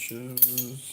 dishes.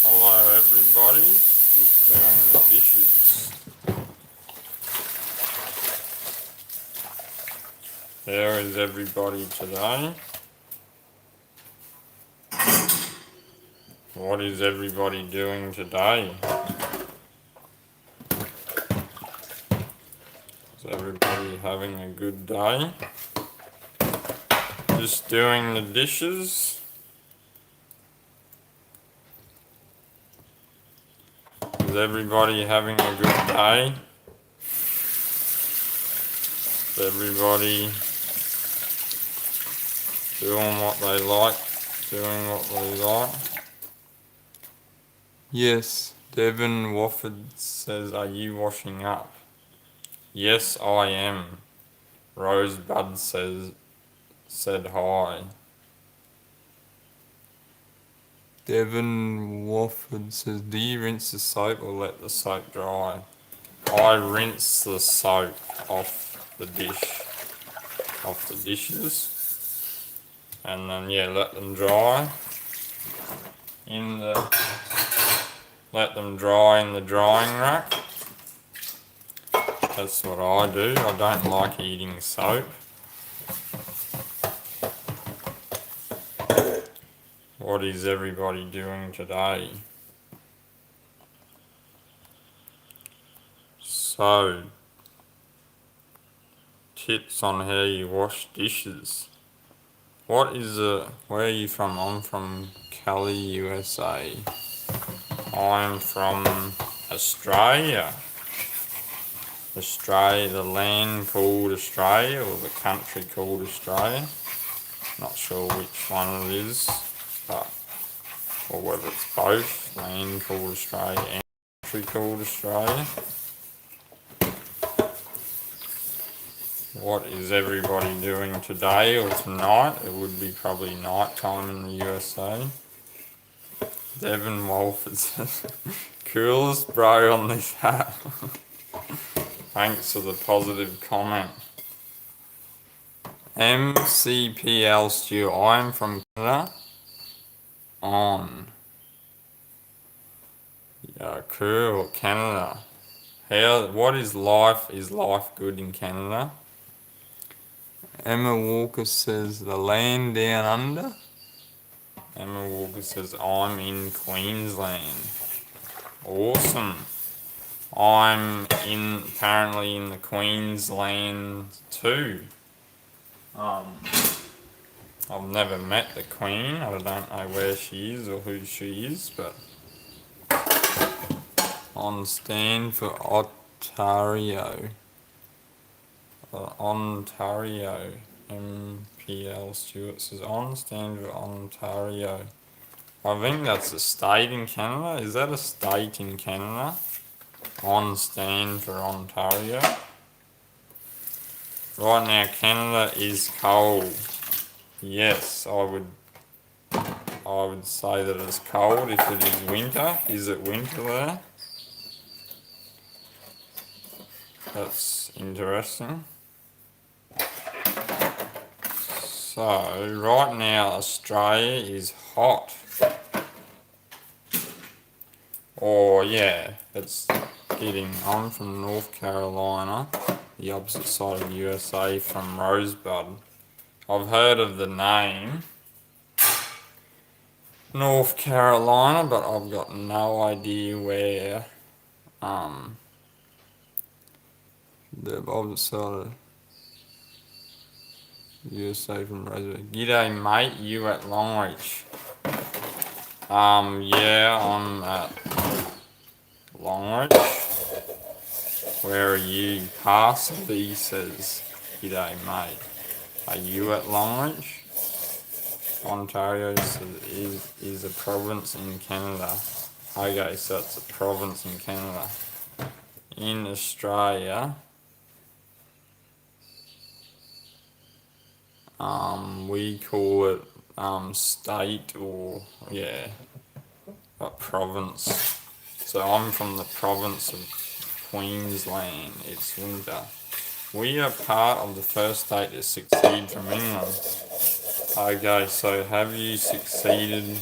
Hello everybody, just doing the dishes. There is everybody today. What is everybody doing today? Is everybody having a good day? Just doing the dishes. Is everybody having a good day? Is everybody doing what they like, doing what they like? Yes, Devin Wofford says, are you washing up? Yes, I am. Rosebud said hi. Devin Wofford says, do you rinse the soap or let the soap dry? I rinse the soap off the dishes, and then let them dry let them dry in the drying rack. That's what I do. I don't like eating soap. What is everybody doing today? So, tips on how you wash dishes. Where are you from? I'm from Cali, USA. I'm from Australia. Australia, the land called Australia, or the country called Australia. Not sure which one it is, or whether it's both, land called Australia and country called Australia. What is everybody doing today or tonight? It would be probably night time in the USA. Devin Walford says, coolest bro on this hat. Thanks for the positive comment. MCPL Stu, I am from Canada. On. Yeah, cool, Canada. What is life? Is life good in Canada? Emma Walker says, the land down under? Emma Walker says, I'm in Queensland. Awesome. I'm apparently in the Queensland too. I've never met the Queen. I don't know where she is or who she is, but on stand for Ontario. Ontario. MPL Stewart says on stand for Ontario. I think that's a state in Canada. Is that a state in Canada? On stand for Ontario. Right now, Canada is cold. Yes, I would say that it's cold if it is winter. Is it winter there? That's interesting. So, right now, Australia is hot. Or, yeah, it's I'm from North Carolina, the opposite side of the USA from Rosebud. I've heard of the name North Carolina, but I've got no idea where the opposite side of the USA from Rosebud. G'day mate, you at Longreach? Yeah, I'm at Longreach. Where are you? Parsley says, g'day mate. Are you at Longreach? Ontario is a province in Canada. Okay, so it's a province in Canada. In Australia, we call it state or, yeah, a province. So I'm from the province of Queensland. It's winter. We are part of the first state to succeed from England. Okay, so have you succeeded?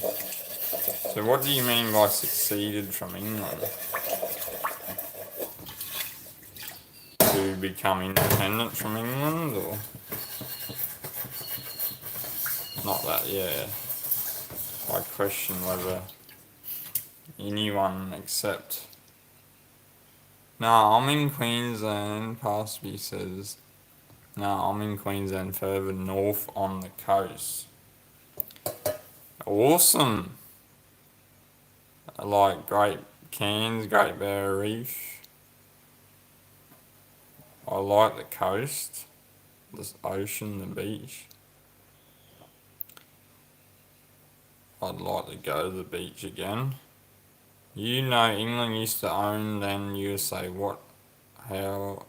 So what do you mean by succeeded from England? To become independent from England, or? Not that, yeah. I question whether anyone except... No, I'm in Queensland, Parsby says. No, I'm in Queensland further north on the coast. Awesome! I like Great Cairns, Great Barrier Reef. I like the coast, the ocean, the beach. I'd like to go to the beach again. You know England used to own then USA. How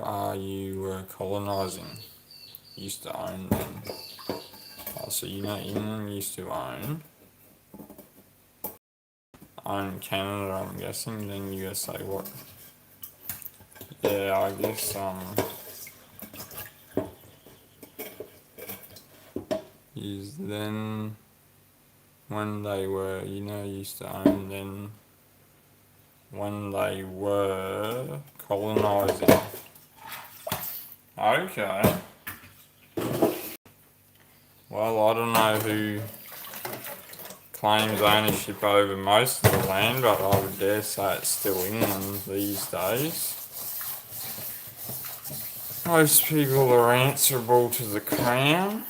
are you colonising? Used to own then. Oh, so you know England used to own Canada, I'm guessing, then USA. What? Yeah, I guess is then when they were, used to own then when they were colonising. Okay. Well, I don't know who claims ownership over most of the land, but I would dare say it's still England these days. Most people are answerable to the Crown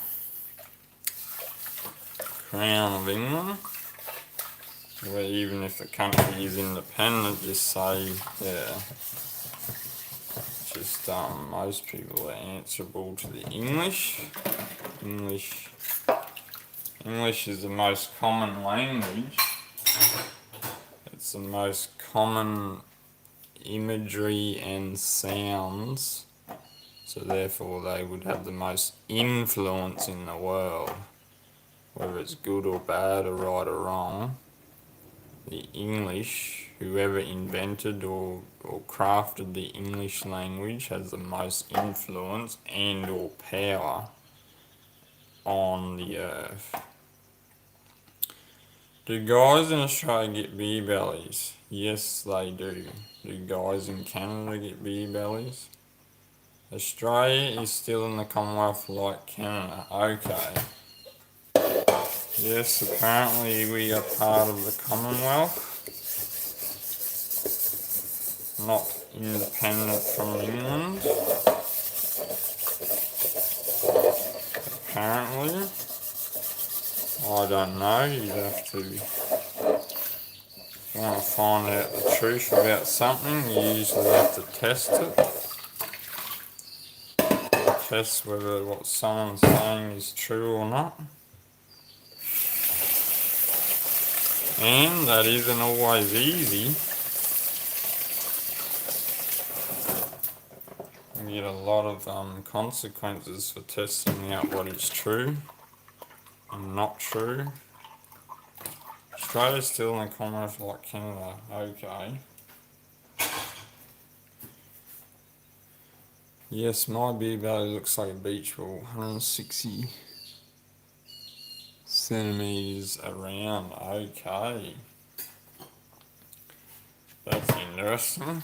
of England. Where even if the country is independent, just say, yeah, most people are answerable to the English. English is the most common language. It's the most common imagery and sounds, so therefore they would have the most influence in the world. Whether it's good or bad or right or wrong, the English, whoever invented or crafted the English language, has the most influence and or power on the earth. Do guys in Australia get beer bellies? Yes, they do. Do guys in Canada get beer bellies? Australia is still in the Commonwealth like Canada. Okay. Yes, apparently we are part of the Commonwealth. Not independent from England. Apparently. I don't know, you'd have to... If you want to find out the truth about something, you usually have to test it. test whether what someone's saying is true or not. And that isn't always easy. You get a lot of consequences for testing out what is true and not true. Australia's still in the Commonwealth like Canada. Okay. Yes, my beer belly looks like a beach ball, 160 centimeters around. Okay. That's interesting.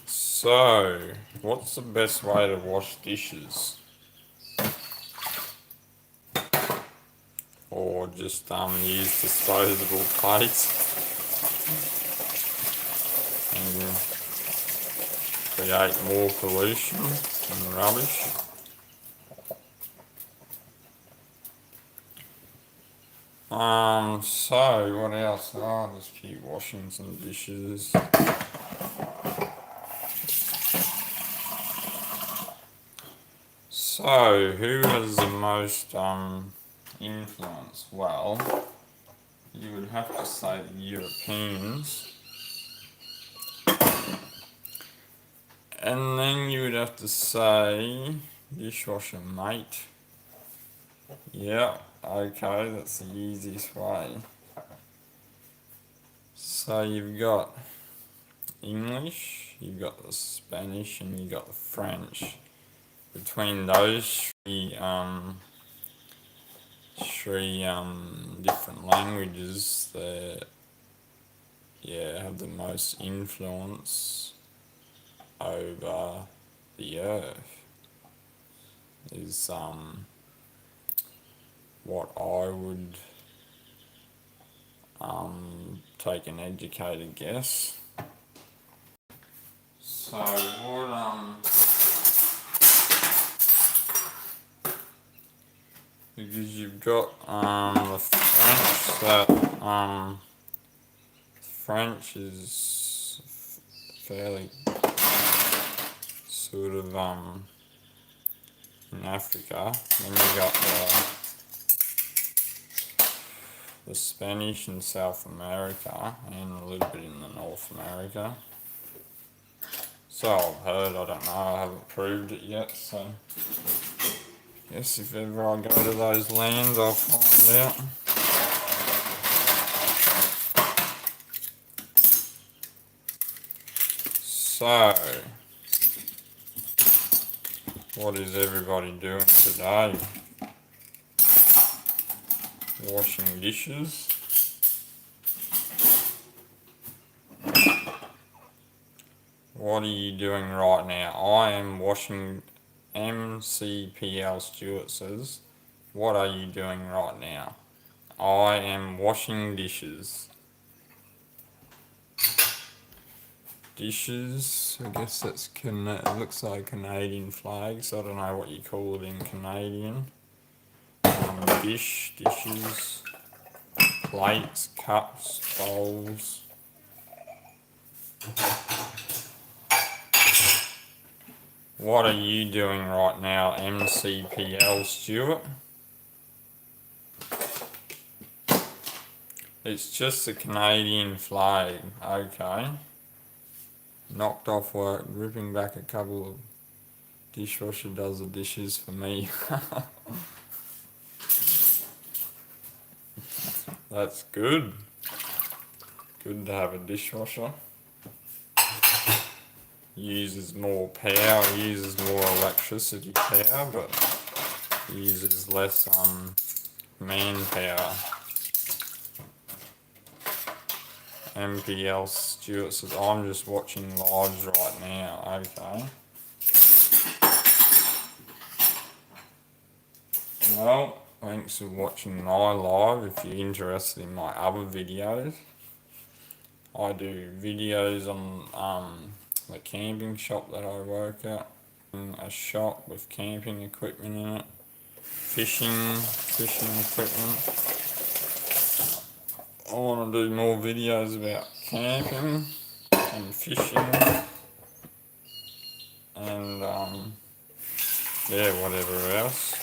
So, what's the best way to wash dishes? Or just use disposable plates and create more pollution and rubbish? So what else? I'll just keep washing some dishes. So, who has the most influence? Well, you would have to say the Europeans. And then you would have to say dishwasher mate. Yeah, okay, that's the easiest way. So you've got English, you've got the Spanish, and you've got the French. Between those three different languages that have the most influence over the earth is what I would take an educated guess. So what because you've got the French that French is fairly sort of in Africa. Then you got the Spanish in South America and a little bit in the North America. So I've heard, I don't know, I haven't proved it yet, so guess if ever I go to those lands I'll find out. So, what is everybody doing today? Washing dishes. What are you doing right now? I am washing. MCPL Stewart says, what are you doing right now? I am washing dishes. Dishes, I guess that's it looks like Canadian flags. I don't know what you call it in Canadian. Dishes, plates, cups, bowls. What are you doing right now, MCPL Stewart? It's just a Canadian flag, okay. Knocked off work, ripping back a couple of dishwasher does the dishes for me. That's good. Good to have a dishwasher. Uses more power, uses more electricity power, but uses less manpower. MPL Stewart says, I'm just watching lives right now. Okay. Well, thanks for watching my live. If you're interested in my other videos, I do videos on the camping shop that I work at, a shop with camping equipment in it, fishing equipment. I want to do more videos about camping and fishing and yeah, whatever else.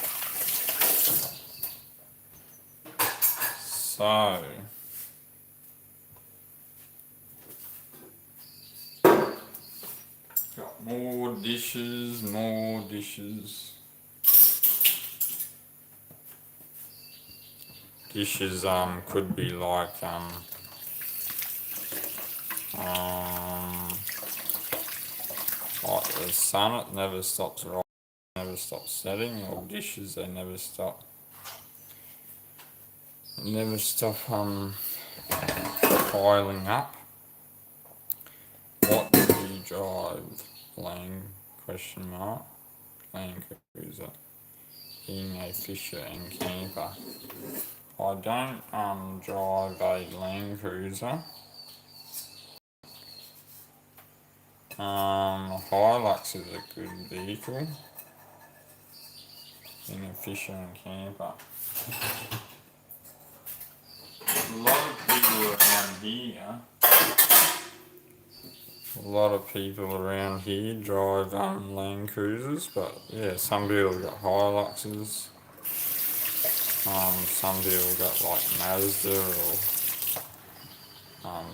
So got more dishes, more dishes. Dishes could be like like the sun, it never stops rising, never stops setting, or dishes they never stop piling up. What do you drive? Land question mark. Land cruiser. Being a fisher and camper. I don't drive a Land Cruiser. Hilux is a good vehicle. Being a fisher and camper. A lot of people around here drive Land Cruisers, but yeah, some people got Hiluxes. Some people got like Mazda or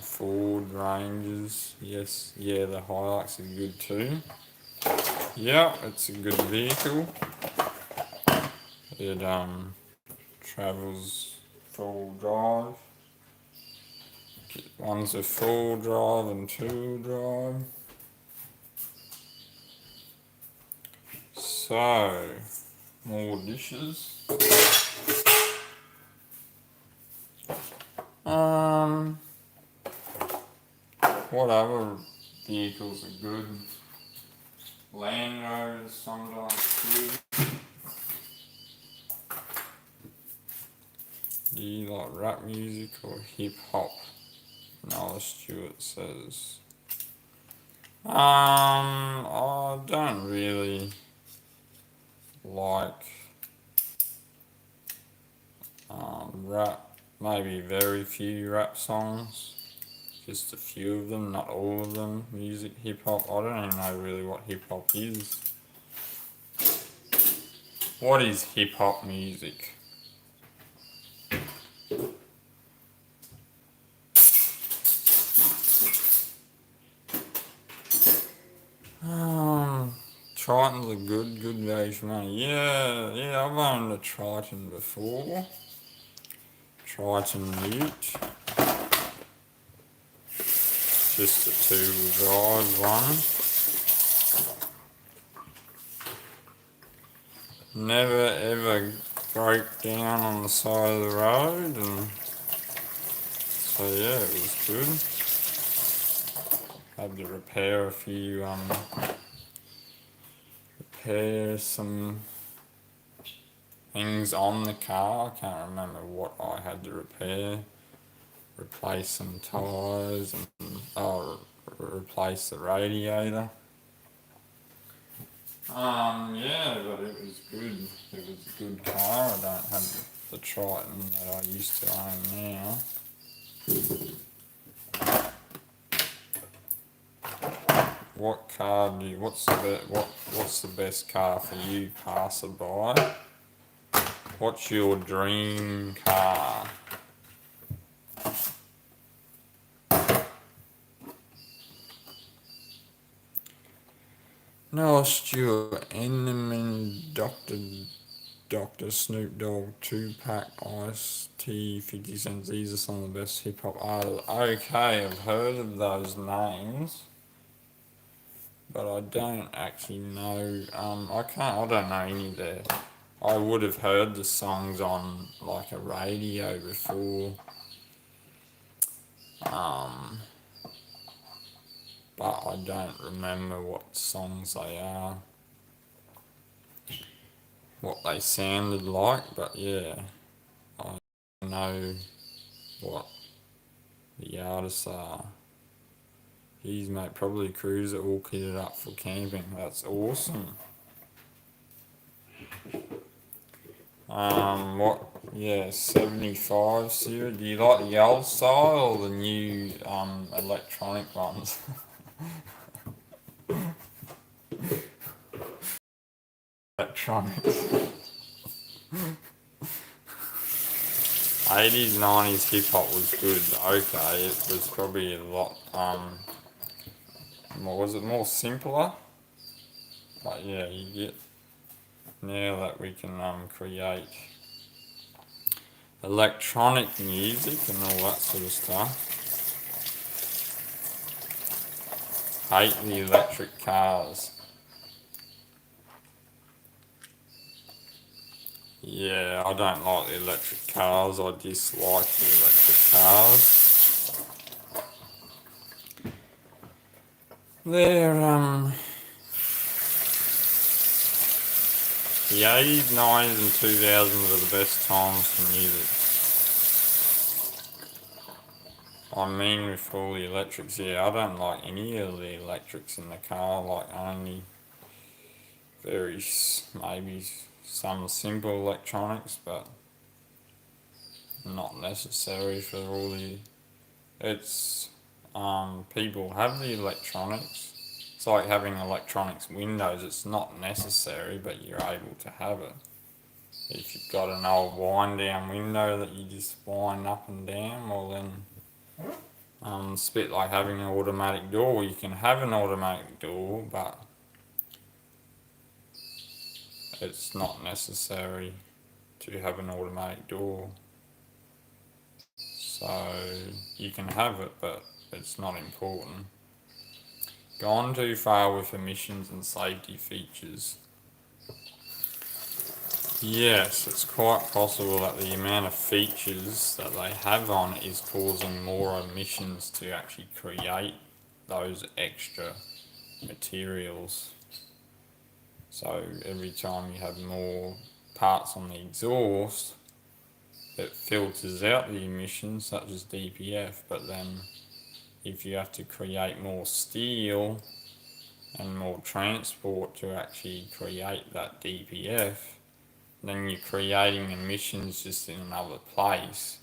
Ford Rangers. Yes, yeah, the Hilux is good too. Yeah, it's a good vehicle. It travels full drive. One's a full drive and two drive. So, more dishes. What other vehicles are good? Land Rovers sometimes good. Do you like rap music or hip hop? Noah Stewart says. I don't really like rap. Maybe very few rap songs. Just a few of them, not all of them. Music, hip hop. I don't even know really what hip hop is. What is hip hop music? Triton's a good value for money. Yeah, I've owned a Triton before. Triton Ute. Just a two-wheel drive one. Never ever broke down on the side of the road, and so yeah, it was good. Had to repair some things on the car. I can't remember what I had to repair. Replace some tyres and replace the radiator. Yeah, but it was good. It was a good car. I don't have the Triton that I used to own now. What car do you? What's the best car for you, passerby? What's your dream car? Noah Stewart, Eminem, Dr. Snoop Dogg, Tupac, Ice-T, 50 Cent. These are some of the best hip hop artists. Okay, I've heard of those names, but I don't actually know. I don't know any of their. I would have heard the songs on like a radio before. But I don't remember what songs they are, what they sounded like, but yeah, I know what the artists are. Geez, mate, probably cruiser all kitted up for camping. That's awesome. Yeah, 75 series. Do you like the old style or the new electronic ones? electronics. 80s, 90s hip hop was good. Okay, it was probably a lot, was it more simpler? But yeah, you get, now that we can, create electronic music and all that sort of stuff. Hate the electric cars. Yeah, I don't like the electric cars. I dislike the electric cars. They're, the 80s, 90s and 2000s are the best times for music. I mean with all the electrics, yeah, I don't like any of the electrics in the car, like only maybe some simple electronics, but not necessary for all the, it's, people have the electronics. It's like having electronics windows, it's not necessary, but you're able to have it. If you've got an old wind down window that you just wind up and down, well then, it's a bit like having an automatic door. You can have an automatic door, but it's not necessary to have an automatic door. So you can have it, but it's not important. Gone too far with emissions and safety features. Yes, it's quite possible that the amount of features that they have on it is causing more emissions to actually create those extra materials. So every time you have more parts on the exhaust, it filters out the emissions such as DPF, but then if you have to create more steel and more transport to actually create that DPF, then you're creating emissions just in another place.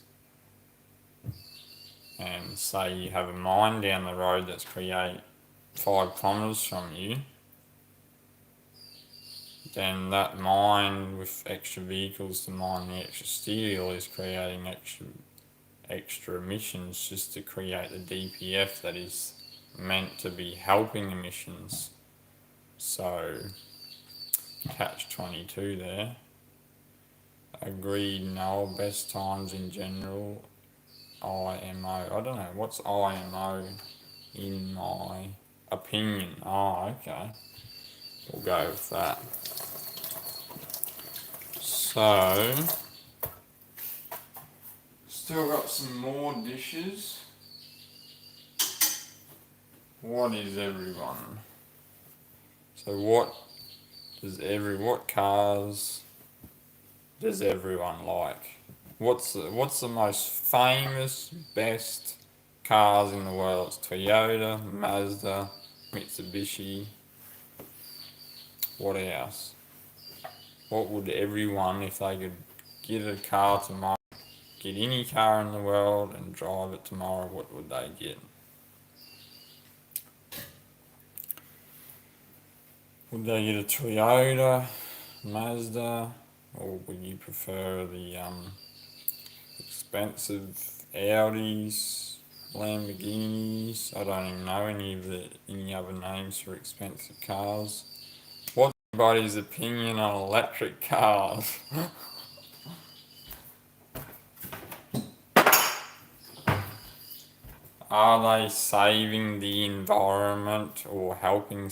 And say you have a mine down the road that's create 5 kilometres from you, then that mine with extra vehicles to mine the extra steel is creating extra emissions just to create the DPF that is meant to be helping emissions. So catch 22 there. Agreed, no, best times in general. IMO, I don't know, what's IMO in my opinion? Oh, okay, we'll go with that. So, still got some more dishes. What is everyone? So what cars does everyone like? What's the most famous, best cars in the world? It's Toyota, Mazda, Mitsubishi. What else? What would everyone, if they could get a car tomorrow, get any car in the world and drive it tomorrow, what would they get? Would they get a Toyota, Mazda, or would you prefer the expensive Audis, Lamborghinis? I don't even know any other names for expensive cars. What's everybody's opinion on electric cars? Are they saving the environment or helping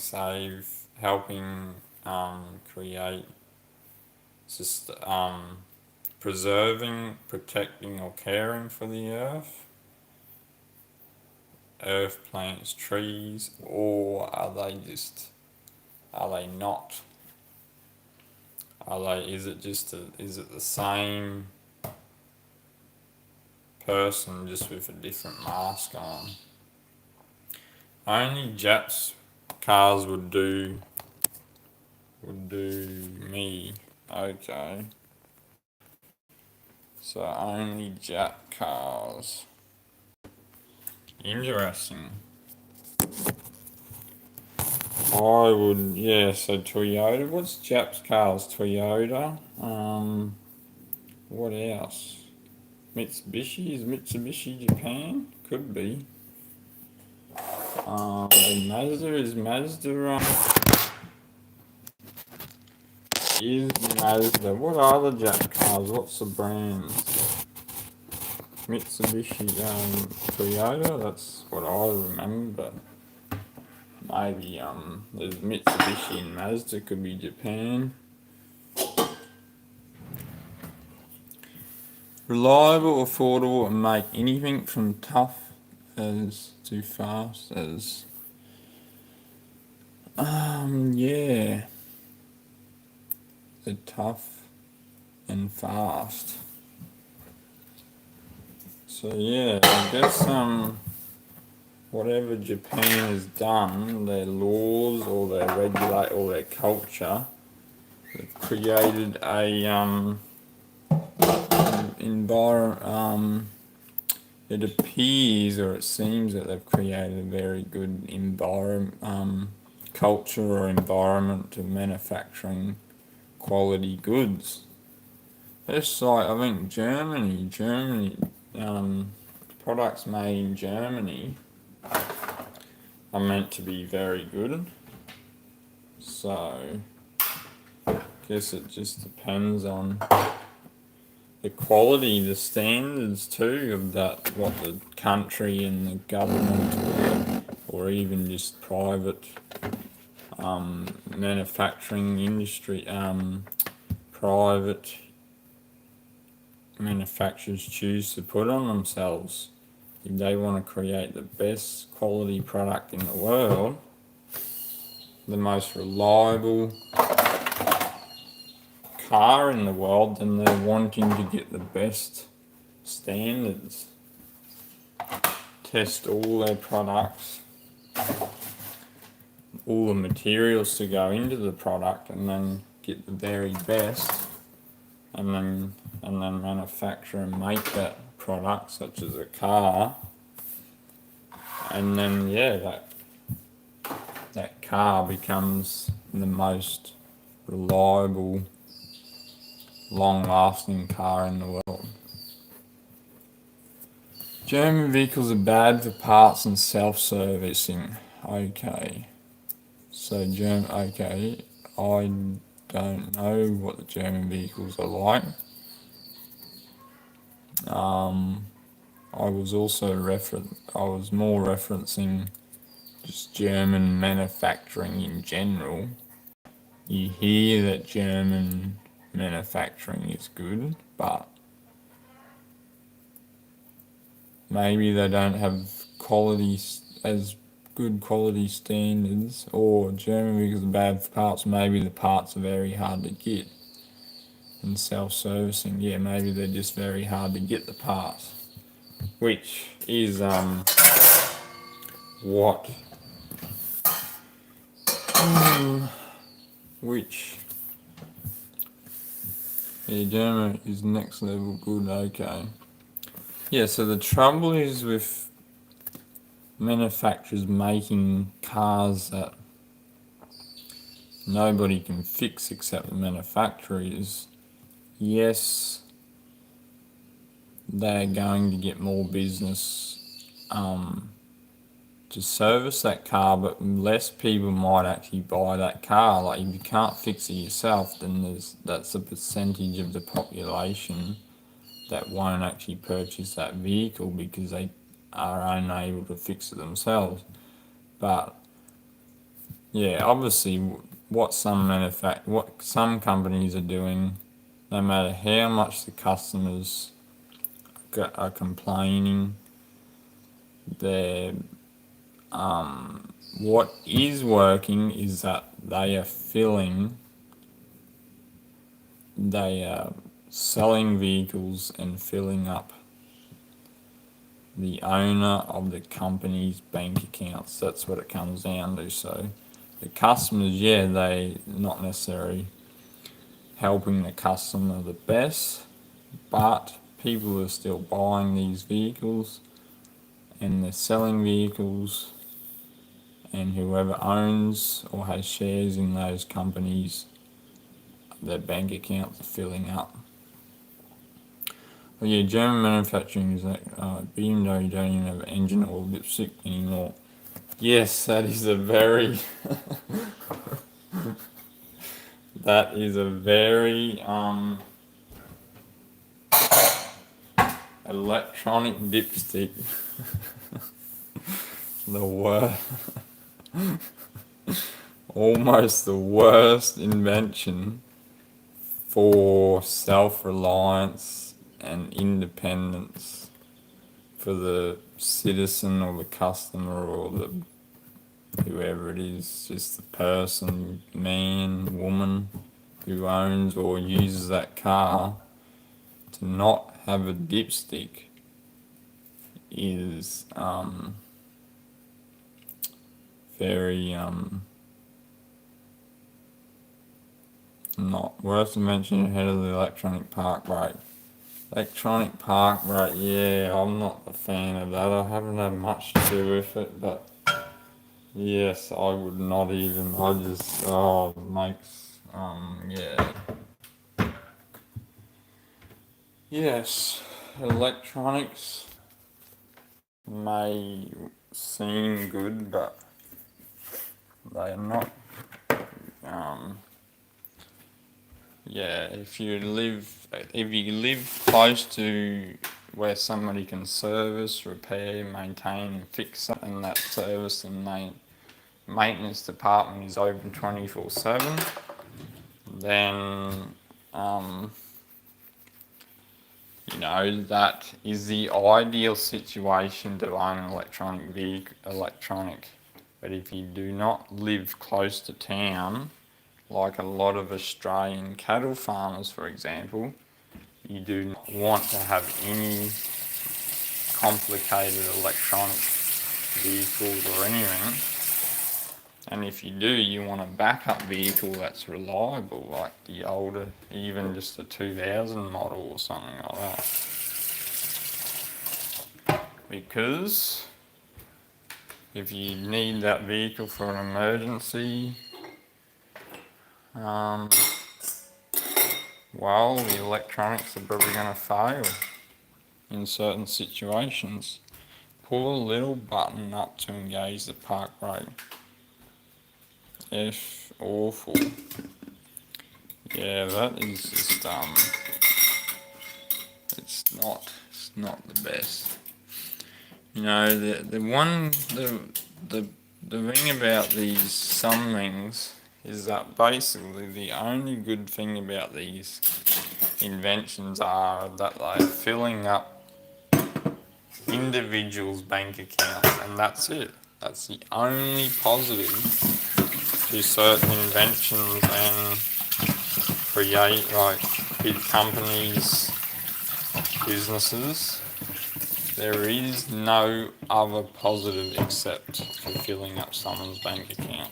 create, just preserving, protecting or caring for the earth, plants, trees, or are they not? Is it the same person just with a different mask on? Only Japs cars would do me. Okay. So only Jap cars. Interesting. I would, yeah, so Toyota. What's Jap's cars? Toyota. What else? Mitsubishi? Is Mitsubishi Japan? Could be. And Mazda, is Mazda, is Mazda. What are the Jap cars? What's the brands? Mitsubishi, Toyota, that's what I remember. Maybe, there's Mitsubishi and Mazda, could be Japan. Reliable, affordable, and make anything from tough as to fast as. Yeah. They're tough and fast. So yeah, I guess whatever Japan has done, their laws or their regulate or their culture, they've created a environment. It appears or it seems that they've created a very good environment, culture or environment to manufacturing quality goods. It's like I think Germany, products made in Germany are meant to be very good. So I guess it just depends on the quality, the standards too of that, what the country and the government or even just private manufacturing industry, private manufacturers choose to put on themselves. If they want to create the best quality product in the world, the most reliable car in the world, then they're wanting to get the best standards. Test all their products, all the materials to go into the product, and then get the very best, and then manufacture and make that product, such as a car, and then yeah, that car becomes the most reliable, long-lasting car in the world. German vehicles are bad for parts and self-servicing. Okay. So okay, I don't know what the German vehicles are like. I was more referencing just German manufacturing in general. You hear that German manufacturing is good, but maybe they don't have as good quality standards, or German vehicles are bad for parts. Maybe the parts are very hard to get. And self-servicing, yeah, maybe they're just very hard to get the parts, which is what which yeah, German is next level good. Okay, yeah, so the trouble is with manufacturers making cars that nobody can fix except the manufacturer is, yes, they're going to get more business to service that car, but less people might actually buy that car. Like if you can't fix it yourself, then that's a percentage of the population that won't actually purchase that vehicle because they are unable to fix it themselves. But yeah, obviously what some companies are doing, no matter how much the customers are complaining, they're what is working is that they are selling vehicles and filling up the owner of the company's bank accounts. That's what it comes down to. So the customers, yeah, they not necessarily helping the customer the best, but people are still buying these vehicles and they're selling vehicles, and whoever owns or has shares in those companies, their bank accounts are filling up. Well, yeah, German manufacturing is like BMW don't even have engine or lipstick anymore. Yes, that is a very that is a very electronic dipstick. The worst, almost the worst invention for self-reliance and independence for the citizen or the customer or the whoever it is, just the person, man, woman who owns or uses that car, to not have a dipstick is very not worth mentioning ahead of the electronic park brake. Electronic park brake, yeah, I'm not a fan of that. I haven't had much to do with it, but yes, I would not even. I just it makes yeah. Yes, electronics may seem good, but they are not. Yeah, if you live close to where somebody can service, repair, maintain, and fix it, and that service and maintenance department is open 24/7, then that is the ideal situation to own an electronic vehicle. But if you do not live close to town, like a lot of Australian cattle farmers, for example, you do not want to have any complicated electronic vehicles or anything. And if you do, you want a backup vehicle that's reliable, like the older, even just a 2000 model or something like that. Because if you need that vehicle for an emergency, well, the electronics are probably going to fail in certain situations. Pull a little button up to engage the park brake. Awful. Yeah, that is just it's not the best. The thing about some things is that basically the only good thing about these inventions are that they're filling up individuals' bank accounts, and that's it. That's the only positive to certain inventions and create like big companies, businesses. There is no other positive except for filling up someone's bank account.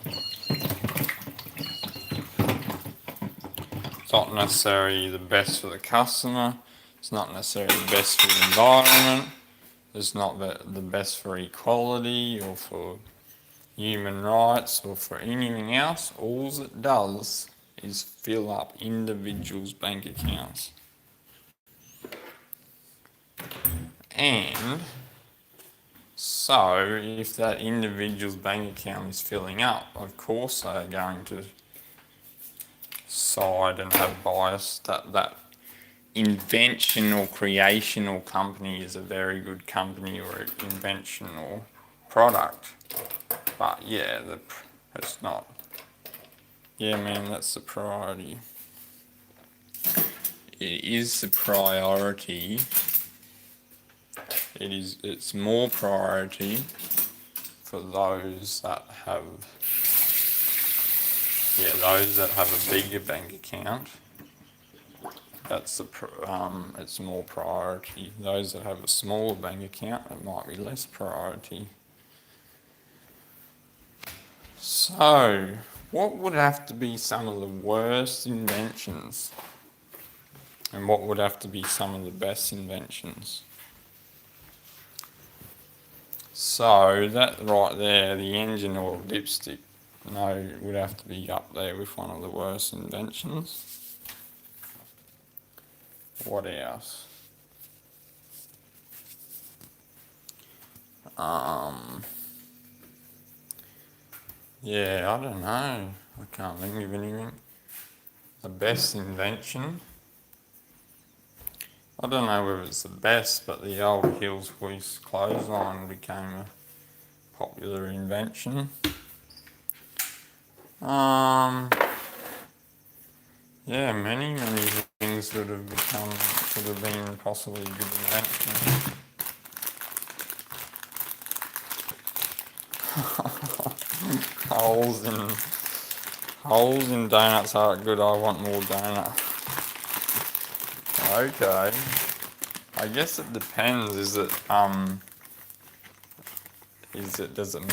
It's not necessarily the best for the customer. It's not necessarily the best for the environment. It's not the best for equality or for human rights or for anything else. All it does is fill up individuals' bank accounts. And so, if that individual's bank account is filling up, of course they're going to side and have bias that invention or creation or company is a very good company or invention or product. But yeah, it's not. Yeah, man, that's the priority. It is the priority. It's more priority for those that have a bigger bank account. It's more priority. Those that have a smaller bank account, it might be less priority. So, what would have to be some of the worst inventions? And what would have to be some of the best inventions? So that right there, the engine oil dipstick, no, would have to be up there with one of the worst inventions. What else? Yeah, I don't know. I can't think of anything. The best invention? I don't know whether it's the best, but the old Hills Hoist clothesline became a popular invention. Yeah, many things that have become, could have been possibly good inventions. Holes in holes in donuts aren't good. I want more donuts. Okay. I guess it depends. Does it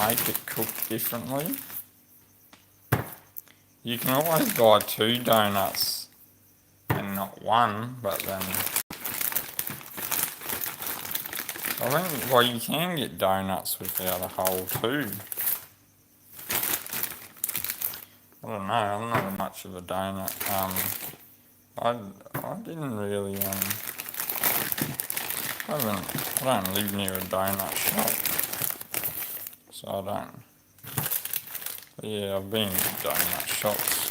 make it cook differently? You can always buy 2 donuts and not one, but then I think, well, you can get donuts without a hole too. I don't know, I'm not much of a donut. I didn't really, I don't live near a donut shop, so I don't. But yeah, I've been to donut shops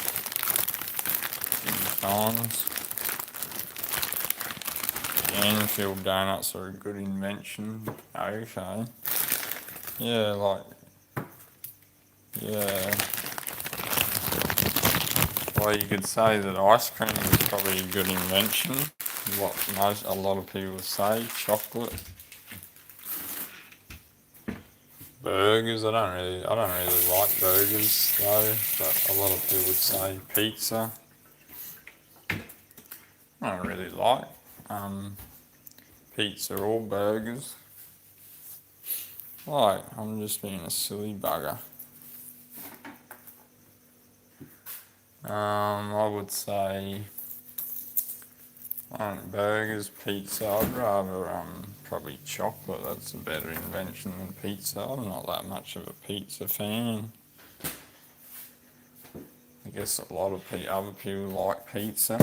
a few times. Anfield donuts are a good invention. Okay. Yeah, yeah. Well, you could say that ice cream is probably a good invention. A lot of people say chocolate. Burgers, I don't really like burgers though, but a lot of people would say pizza. I don't really like pizza or burgers. I'm just being a silly bugger. I would say burgers, pizza. I'd rather probably chocolate. That's a better invention than pizza. I'm not that much of a pizza fan. I guess a lot of other people like pizza.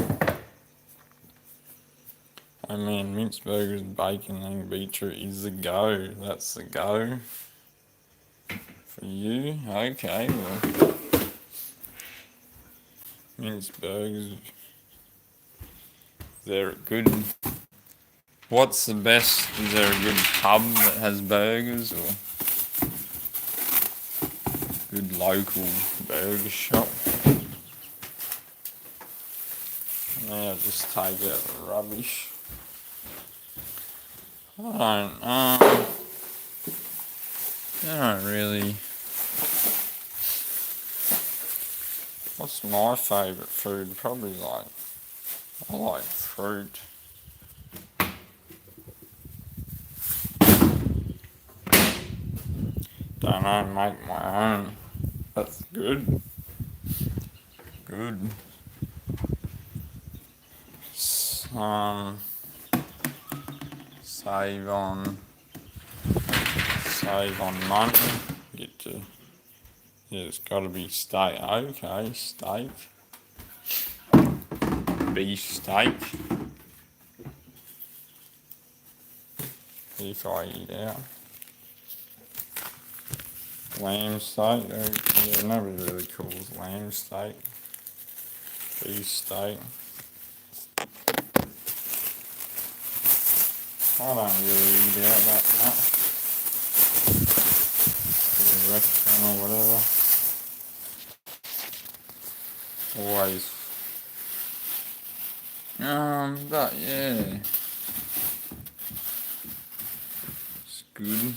I mean, minced burgers, bacon, and beetroot is the go. That's the go for you. Okay, well, minced burgers, they're good. What's the best? Is there a good pub that has burgers or good local burger shop? Now just take out the rubbish. I don't really. What's my favourite food? Probably I like fruit. Don't know, make my own. That's good. Good. Um, save on money. It's got to be steak. Okay, steak. Beef steak. If I eat out. Lamb steak. Yeah, nobody really calls lamb steak. Beef steak. I don't really eat out that much. To a restaurant or whatever. Always. But yeah. It's good.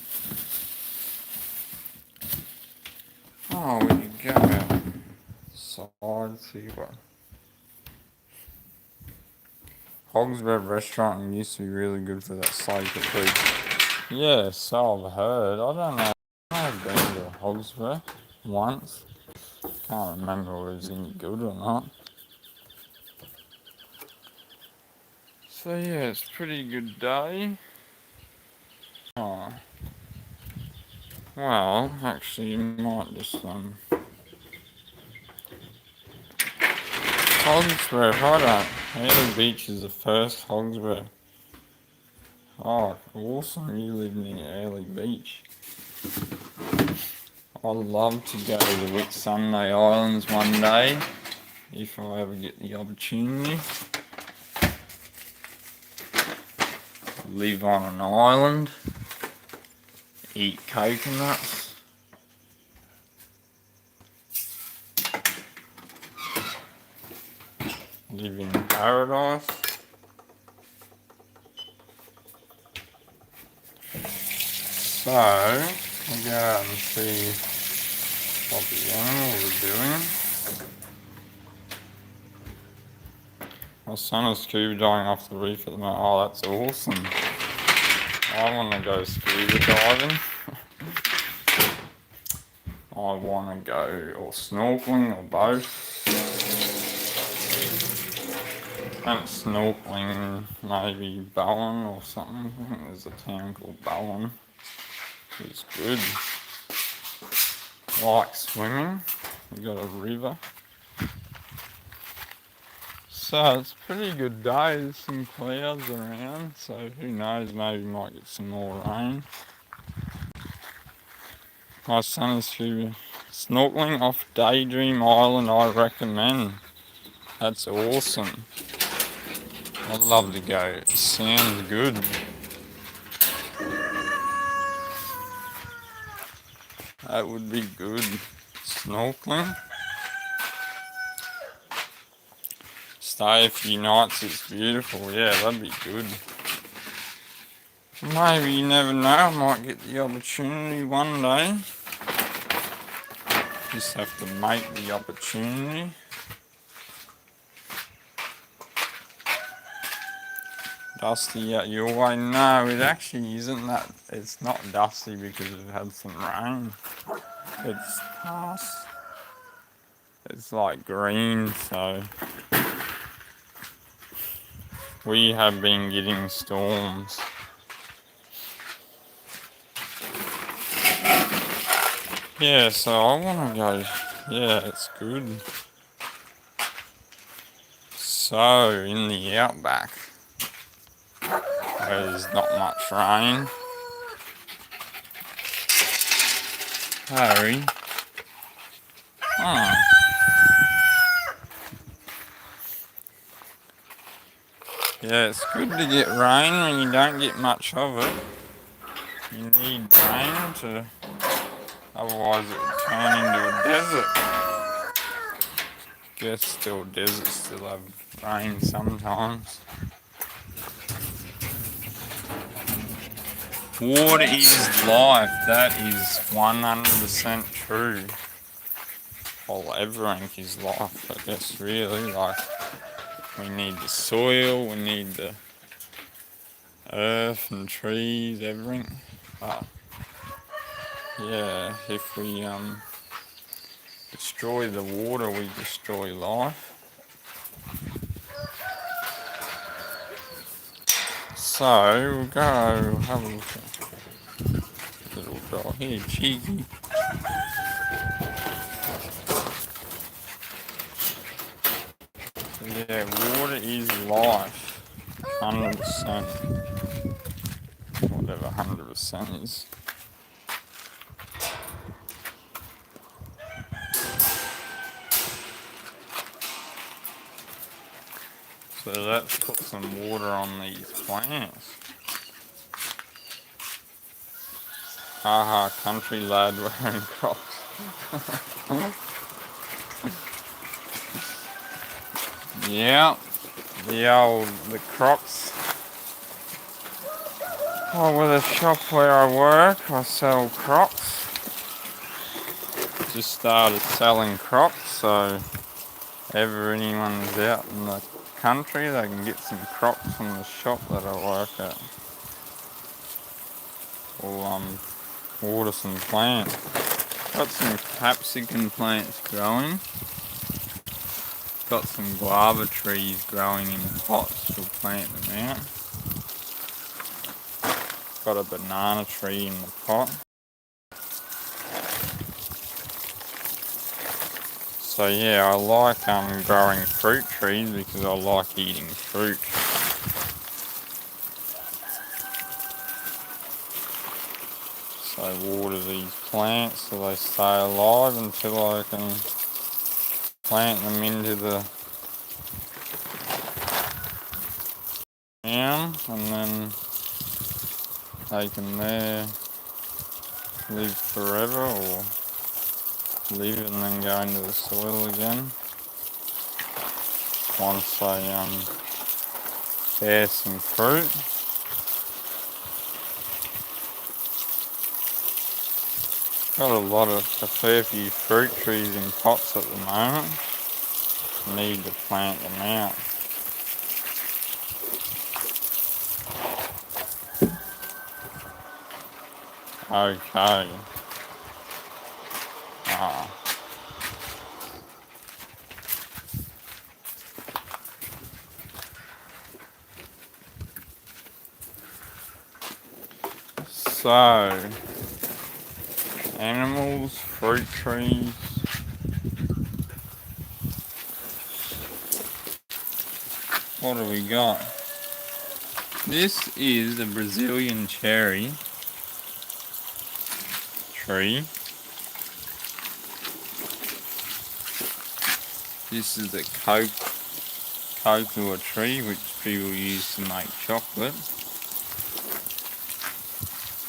Oh, we could go outside, see what. Hog's Bread restaurant used to be really good for that slow food. Yeah, so I've heard. I don't know. I've been to Hog's Bread once. Can't remember whether it was any good or not. So yeah, it's a pretty good day. Oh. Well, actually, you might just, Hog's Breath, I don't. Airlie Beach is the first Hog's Breath. Oh, awesome, you live near Airlie Beach. I'd love to go to the Whitsunday Islands one day, if I ever get the opportunity. Live on an island, eat coconuts. Live in paradise. So, we'll go out and see what the animals are doing. My son is scuba diving off the reef at the moment. Oh, that's awesome. I want to go scuba diving. I want to go or snorkeling or both. And snorkeling, maybe Bowen or something. I think there's a town called Bowen. It's good. Like swimming. We got a river. So it's a pretty good day. There's some clouds around, so who knows, maybe we might get some more rain. My son is snorkeling off Daydream Island, I recommend. That's awesome. I'd love to go. It sounds good. That would be good. Snorkeling. Stay a few nights, it's beautiful. Yeah, that'd be good. Maybe, you never know, I might get the opportunity one day. Just have to make the opportunity. Dusty out your way? No, it actually isn't that. It's not dusty because we've had some rain. It's past. It's like green, so we have been getting storms. Yeah, so I want to go. Yeah, it's good. So, in the outback, where there's not much rain. Harry. Oh. Yeah, it's good to get rain when you don't get much of it. You need rain to, otherwise it would turn into a desert. Guess still deserts still have rain sometimes. Water is life, that is 100% true. Well, everything is life, I guess, really. Like, we need the soil, we need the earth and trees, everything. But, yeah, if we destroy the water, we destroy life. So, we'll go have a look at little dog here, Cheeky. Yeah, water is life. 100%. Whatever 100% is. So let's put some water on these plants. Haha, country lad wearing Crocs. Yeah, the Crocs. Oh, with a shop where I work, I sell Crocs. Just started selling Crocs, so if ever anyone's out in the country, they can get some Crocs from the shop that I work at. Or water some plants. Got some capsicum plants growing. Got some guava trees growing in pots. We'll plant them out. Got a banana tree in the pot. So yeah, I like growing fruit trees because I like eating fruit. So water these plants so they stay alive until I can plant them into the ground, and then they can there live forever, or live and then go into the soil again once they bear some fruit. Got a fair few fruit trees in pots at the moment. Need to plant them out. Okay. So, animals, fruit trees. What do we got? This is a Brazilian cherry tree. This is a cocoa tree which people use to make chocolate.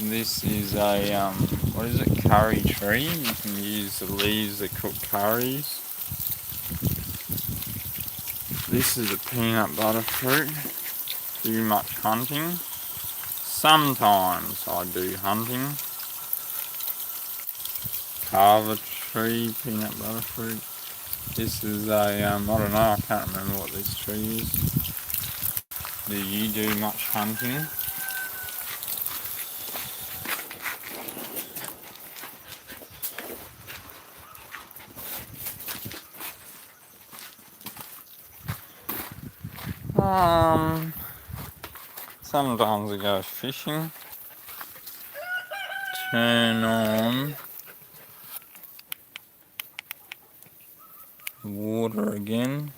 This is a what is it? Curry tree. You can use the leaves to cook curries. This is a peanut butter fruit. Do much hunting. Sometimes I do hunting. Carver tree, peanut butter fruit. This is a, I don't know, I can't remember what this tree is. Do you do much hunting? Sometimes I go fishing. Turn on the water again.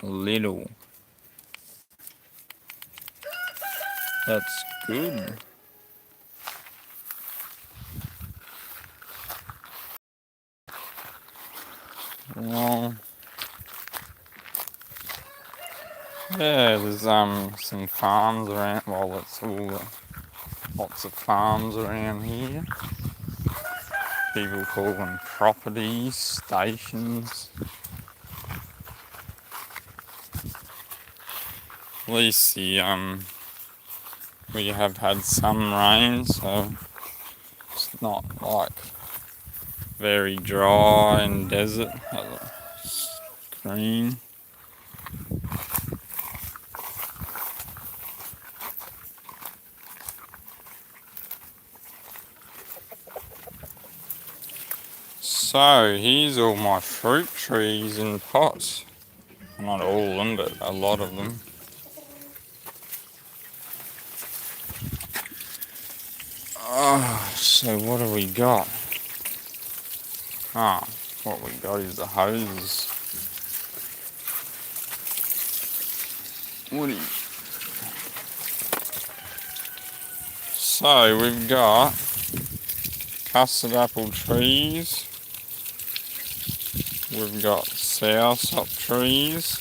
A little. That's good. Well, yeah, there's some farms around. Well, it's all lots of farms around here. People call them properties, stations. At least we have had some rain, so it's not like very dry and desert. Green. So here's all my fruit trees in pots. Not all of them, but a lot of them. Oh, so what have we got? What we got is the hoses. So we've got custard apple trees. We've got soursop trees,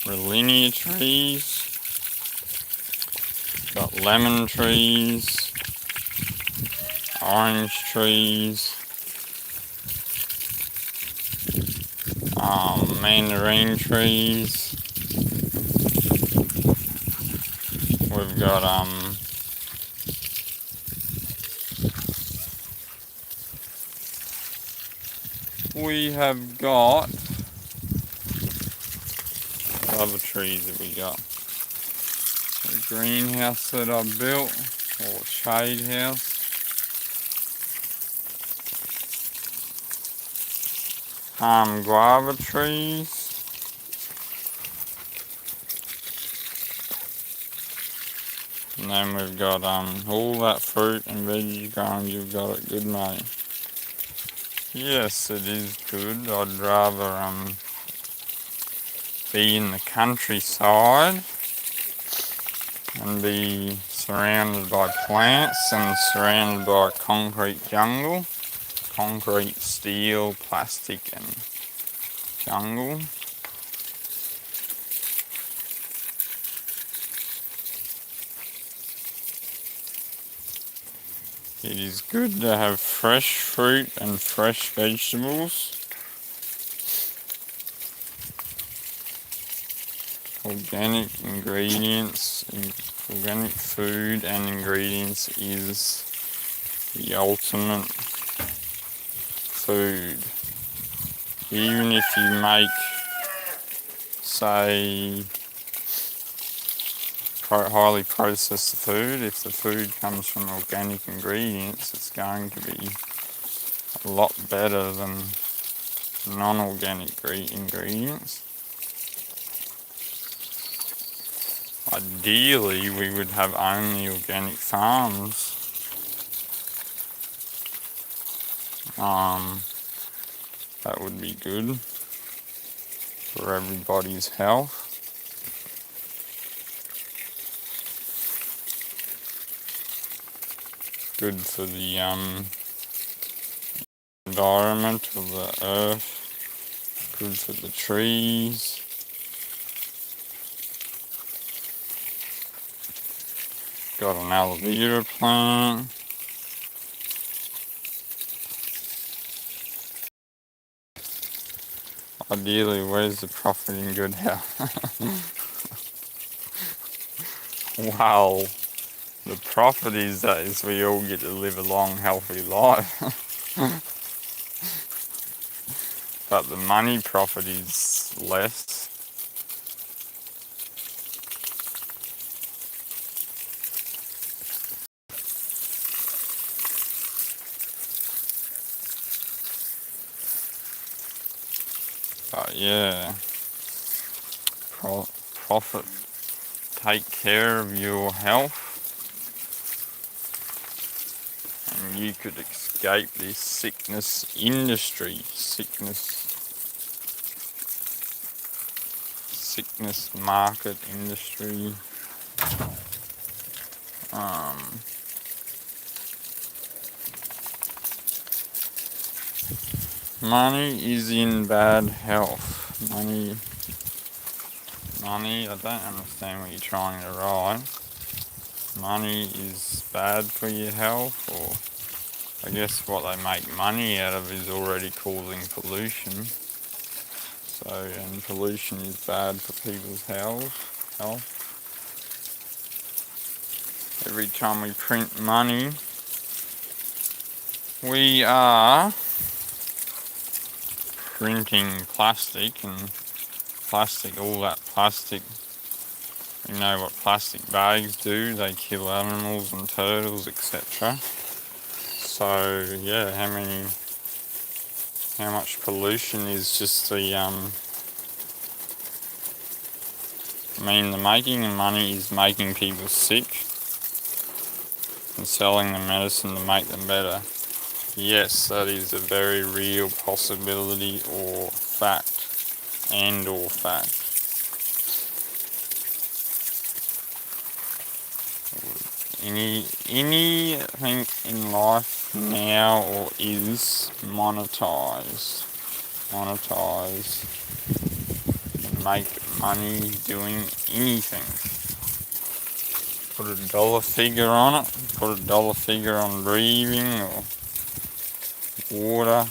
Rollinia trees, got lemon trees, orange trees, mandarin trees. We've got we have got other trees that we got. A greenhouse that I built, or shade house. Guava trees. And then we've got all that fruit and veggies growing. You've got it good, mate. Yes, it is good. I'd rather be in the countryside and be surrounded by plants and surrounded by concrete jungle, concrete, steel, plastic and jungle. It is good to have fresh fruit and fresh vegetables, organic ingredients, organic food and ingredients is the ultimate food. Even if you make, say, highly processed food, if the food comes from organic ingredients, it's going to be a lot better than non-organic ingredients. Ideally, we would have only organic farms. That would be good for everybody's health. Good for the environment of the earth. Good for the trees. Got an aloe vera plant. Ideally, where's the profit in good health? Well, the profit is that we all get to live a long, healthy life. But the money profit is less. But yeah, profit. Take care of your health, and you could escape this sickness industry, sickness market industry. Money is in bad health. Money, I don't understand what you're trying to write. Money is bad for your health, or I guess what they make money out of is already causing pollution. So, and pollution is bad for people's health. Every time we print money, we are printing plastic, and all that plastic, we know what plastic bags do. They kill animals and turtles, etc. So yeah, how much pollution is just the the making of money is making people sick and selling the medicine to make them better. Yes, that is a very real possibility or fact. Anything in life now or is monetized. Make money doing anything. Put a dollar figure on it. Put a dollar figure on breathing or water.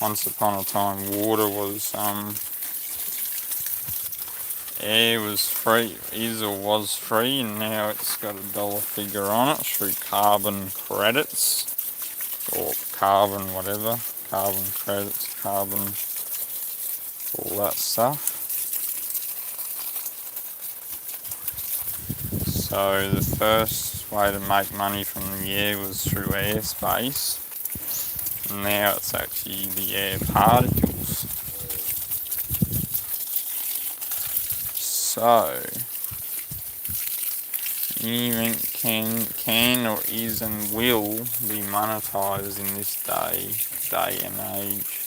Once upon a time, water was air was free, was free, and now it's got a dollar figure on it through carbon credits or carbon credits, all that stuff. So the first way to make money from the air was through airspace. Now it's actually the air particles. So anything can or is and will be monetized in this day day and age.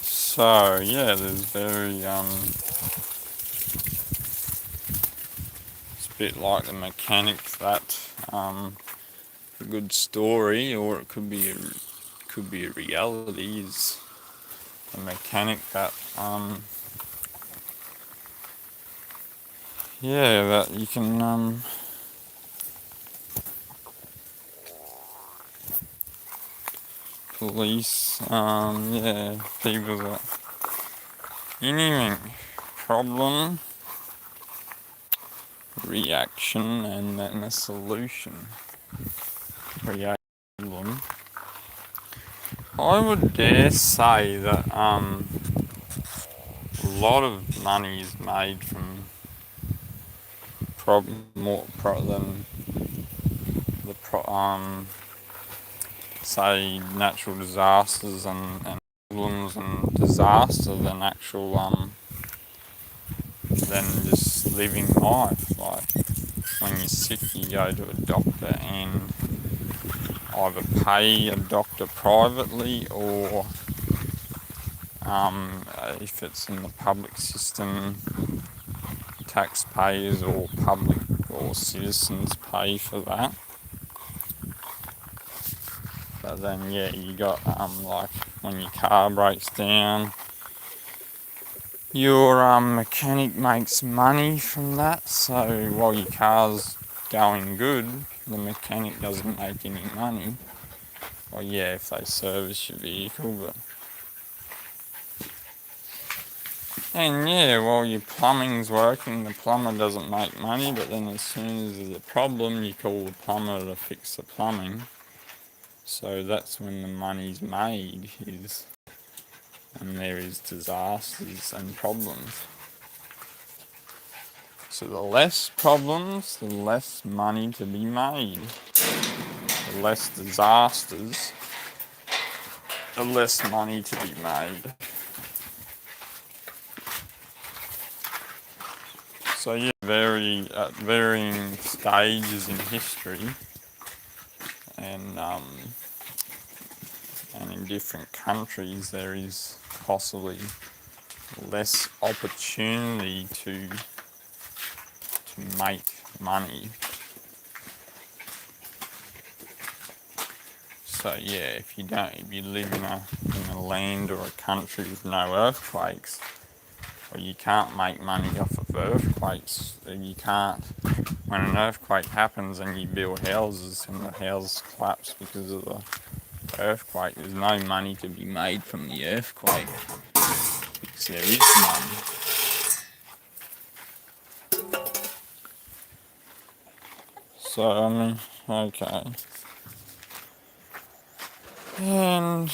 So yeah, there's very it's a bit like the mechanic that a good story, or it could be a reality, is a mechanic that that you can police people that anything problem, reaction, and then a solution. Problem. I would dare say that a lot of money is made from more than the say natural disasters and problems and disaster than actual than just living life. Like when you're sick, you go to a doctor and either pay a doctor privately, or if it's in the public system, taxpayers or public or citizens pay for that. But then you got like when your car breaks down, your mechanic makes money from that. So while your car's going good, the mechanic doesn't make any money. Well, yeah, if they service your vehicle, but and while your plumbing's working, the plumber doesn't make money. But then as soon as there's a problem, you call the plumber to fix the plumbing. So that's when the money's made, and there is disasters and problems. So the less problems, the less money to be made. The less disasters, the less money to be made. So at varying stages in history, and in different countries, there is possibly less opportunity to make money. So if you live in a land or a country with no earthquakes, or you can't make money off of earthquakes. You can't. When an earthquake happens and you build houses and the houses collapse because of the earthquake, there's no money to be made from the earthquake because there is none. So okay. And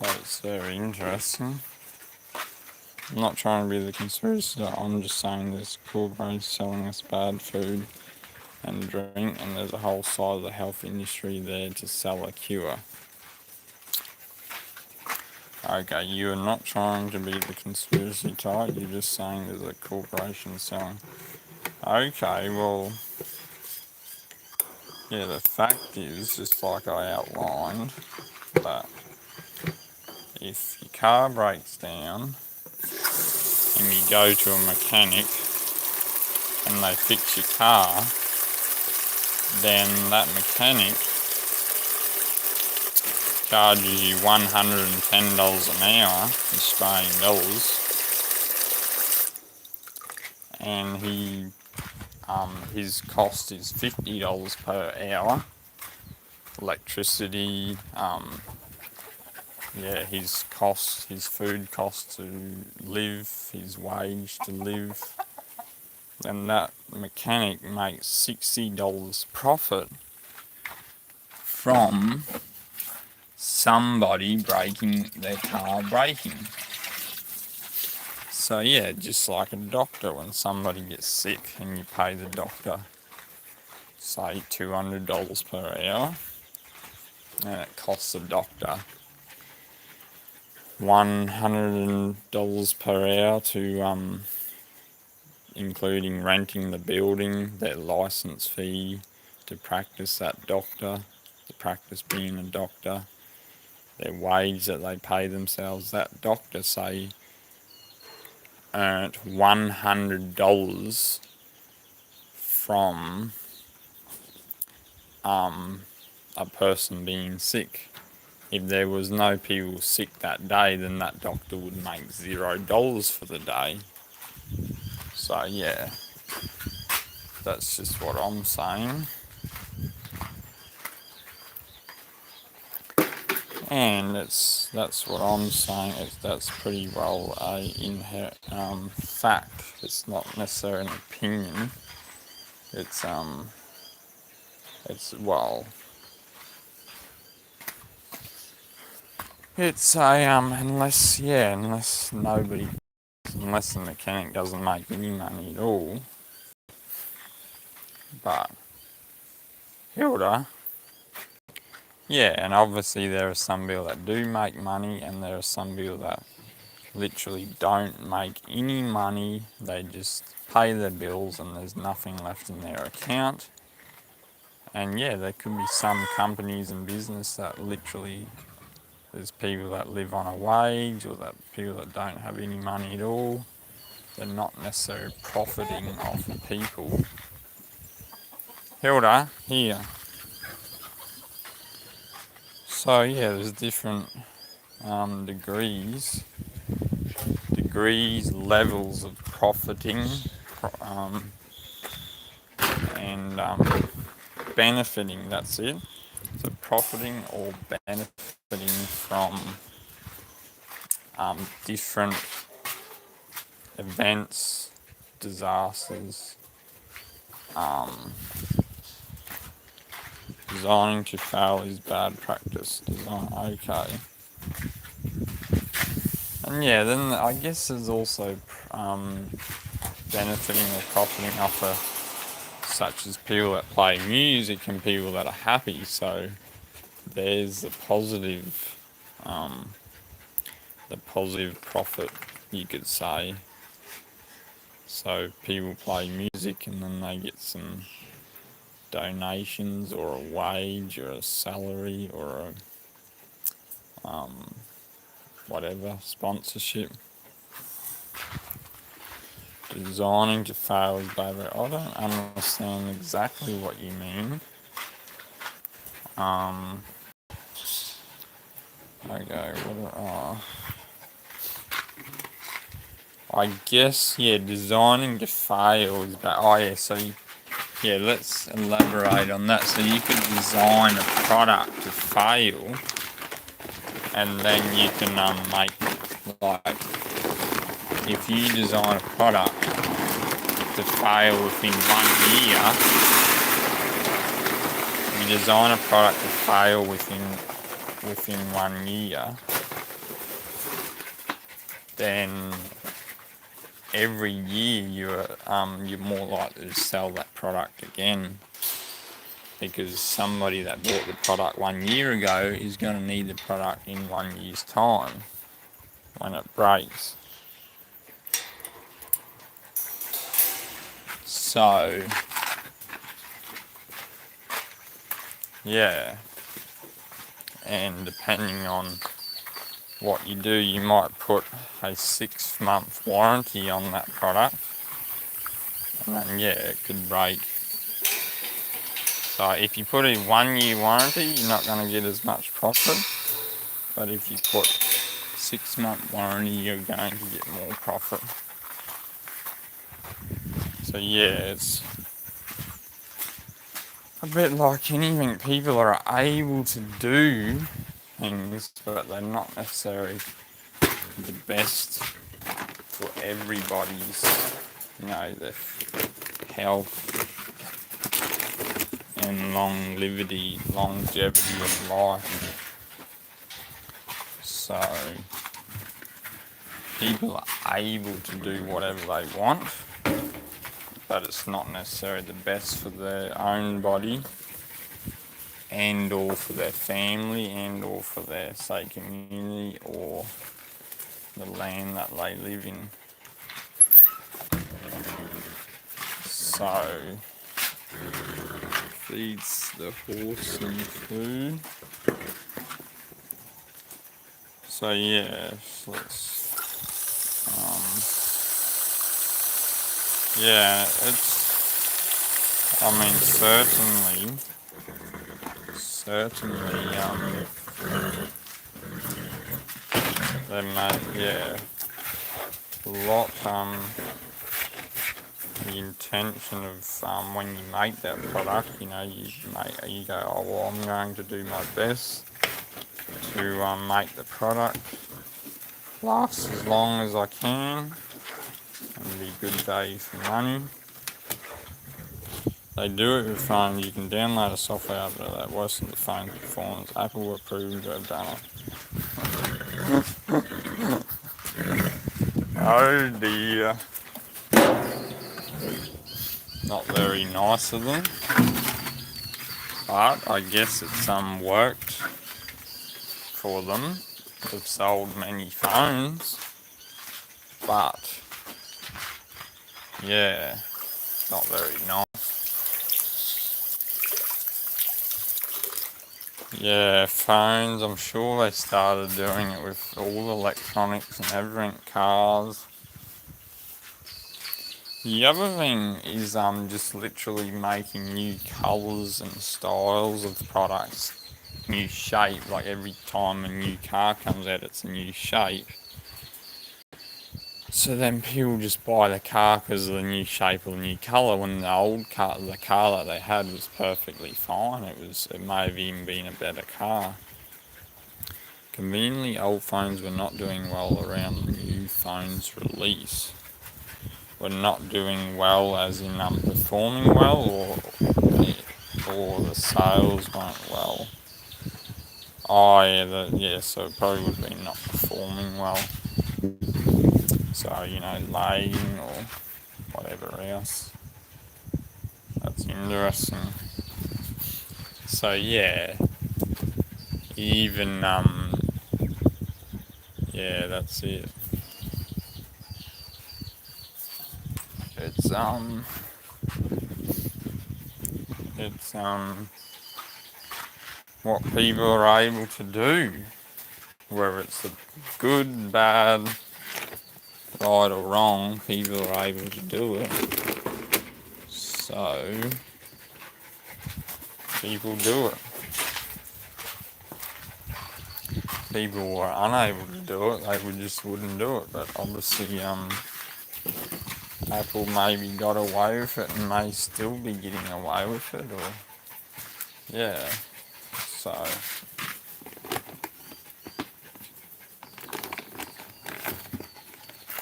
that's very interesting. I'm not trying to be the conspiracy, I'm just saying there's corporations selling us bad food and drink, and there's a whole side of the health industry there to sell a cure. Okay, you are not trying to be the conspiracy type, you're just saying there's a corporation selling. Okay, well, the fact is, just like I outlined, that if your car breaks down and you go to a mechanic and they fix your car, then that mechanic charges you $110 an hour, Australian dollars, and his cost is $50 per hour. Electricity, his food cost to live, his wage to live, then that mechanic makes $60 profit from somebody breaking their car breaking. So just like a doctor, when somebody gets sick and you pay the doctor, say $200 per hour, and it costs the doctor $100 per hour to including renting the building, their license fee to practice that doctor, to practice being a doctor, their wage that they pay themselves. That doctor, say, earned $100 from a person being sick. If there was no people sick that day, then that doctor would make $0 for the day. So yeah, that's just what I'm saying. And that's what I'm saying. That's pretty well a inherent fact. It's not necessarily an opinion. It's well, it's a unless the mechanic doesn't make any money at all. But Hilda, yeah, and obviously there are some people that do make money, and there are some people that literally don't make any money. They just pay their bills and there's nothing left in their account. And yeah, there could be some companies and business that literally there's people that live on a wage, or that people that don't have any money at all. They're not necessarily profiting off people. Hilda, here. So yeah, there's different degrees, levels of profiting, and benefiting. That's it. So profiting or benefiting from different events, disasters, designing to fail is bad practice. Okay. And yeah, then I guess there's also benefiting or profiting off such as people that play music and people that are happy. So there's the positive profit, you could say. So people play music and then they get some donations or a wage or a salary or a whatever, sponsorship. Designing to fail is bad. I don't understand exactly what you mean. Okay, I guess, yeah, designing to fail is bad. Oh yeah, so yeah, let's elaborate on that. So you could design a product to fail, and then you can make, like, if you design a product to fail within 1 year, you design a product to fail within 1 year, then every year you're more likely to sell that product again, because somebody that bought the product 1 year ago is going to need the product in 1 year's time when it breaks. So yeah, and depending on what you do, you might put a 6-month warranty on that product, and then yeah, it could break. So if you put a 1-year warranty, you're not going to get as much profit, but if you put 6-month warranty, you're going to get more profit. So yeah, it's a bit like anything. People are able to do things, but they're not necessarily the best for everybody's, their health and longevity of life. So people are able to do whatever they want, but it's not necessarily the best for their own body, and or for their family, and or for their, say, community, or the land that they live in. So feeds the horse some food. So yeah, yeah, I mean, certainly, they make, yeah, a lot, the intention of, when you make that product, you know, you go, oh, well, I'm going to do my best to, make the product last as long as I can and be good value for money. They do it with phones. You can download a software that works on the phone performance. Apple approved to have done it. Oh dear. Not very nice of them. But I guess it's worked for them. They've sold many phones. But yeah, not very nice. Yeah, phones, I'm sure they started doing it with all electronics and everything, cars. The other thing is just literally making new colours and styles of products. New shape, like every time a new car comes out it's a new shape. So then people just buy the car because of the new shape or the new colour, when the car that they had was perfectly fine. It may have even been a better car. Conveniently, old phones were not doing well around the new phone's release. Were not doing well as in performing well, or the sales weren't well. Oh yeah, so it probably would have been not performing well. So, you know, lagging or whatever else. That's interesting. So yeah, even yeah, that's it. It's what people are able to do, whether it's a good, bad, right or wrong, people are able to do it. So people do it. People were unable to do it, they just wouldn't do it. But obviously, Apple maybe got away with it and may still be getting away with it, or yeah. So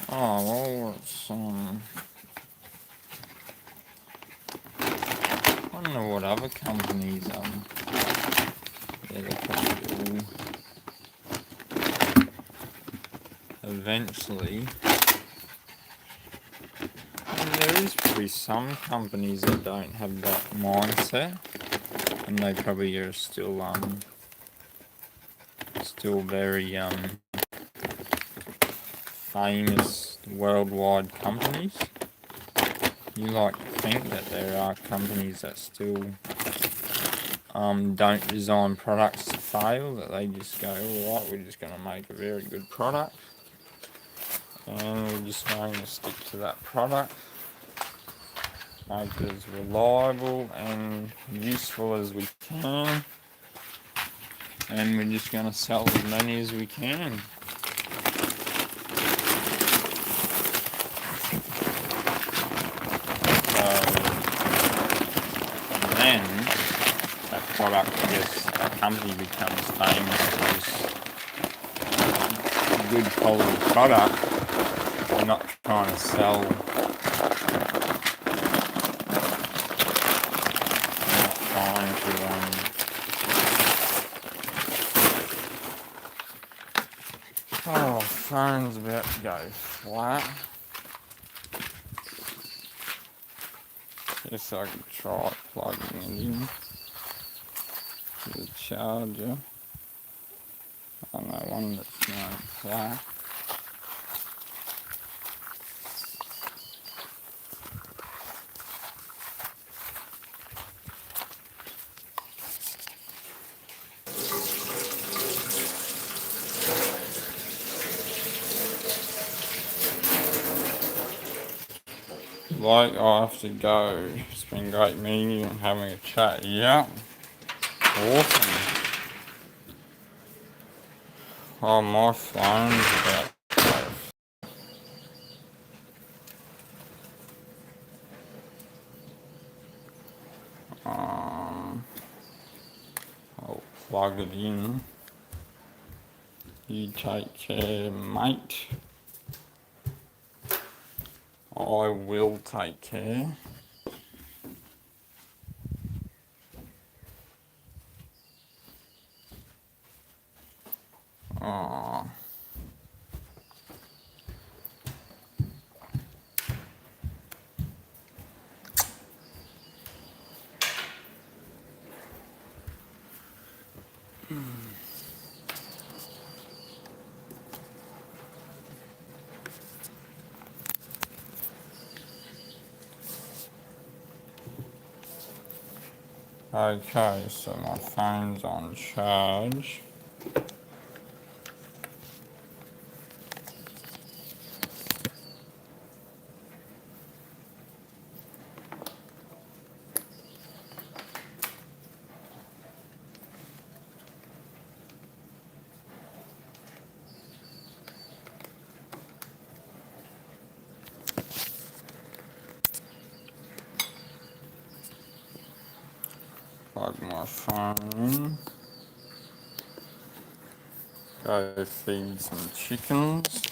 oh well, it's I don't know what other companies yeah, they probably all eventually. And there is probably some companies that don't have that mindset, and they probably are still very famous worldwide companies. You like to think that there are companies that still don't design products to fail, that they just go, alright, we're just going to make a very good product and we're just going to stick to that product, make it as reliable and useful as we can, and we're just going to sell as many as we can. And then that product, I guess, that company becomes famous because a good quality product. We're not trying to sell. We're not trying to. Oh, phone's about to go flat. Guess I could try plugging it in to the charger. I know one that's going flat. like I have to go. It's been great meeting you and having a chat. Yeah. Awesome. Oh, my phone's about I'll plug it in. You take care, mate. I will take care. Oh. Okay, so my phone's on charge. Plug my phone in. Go feed some chickens.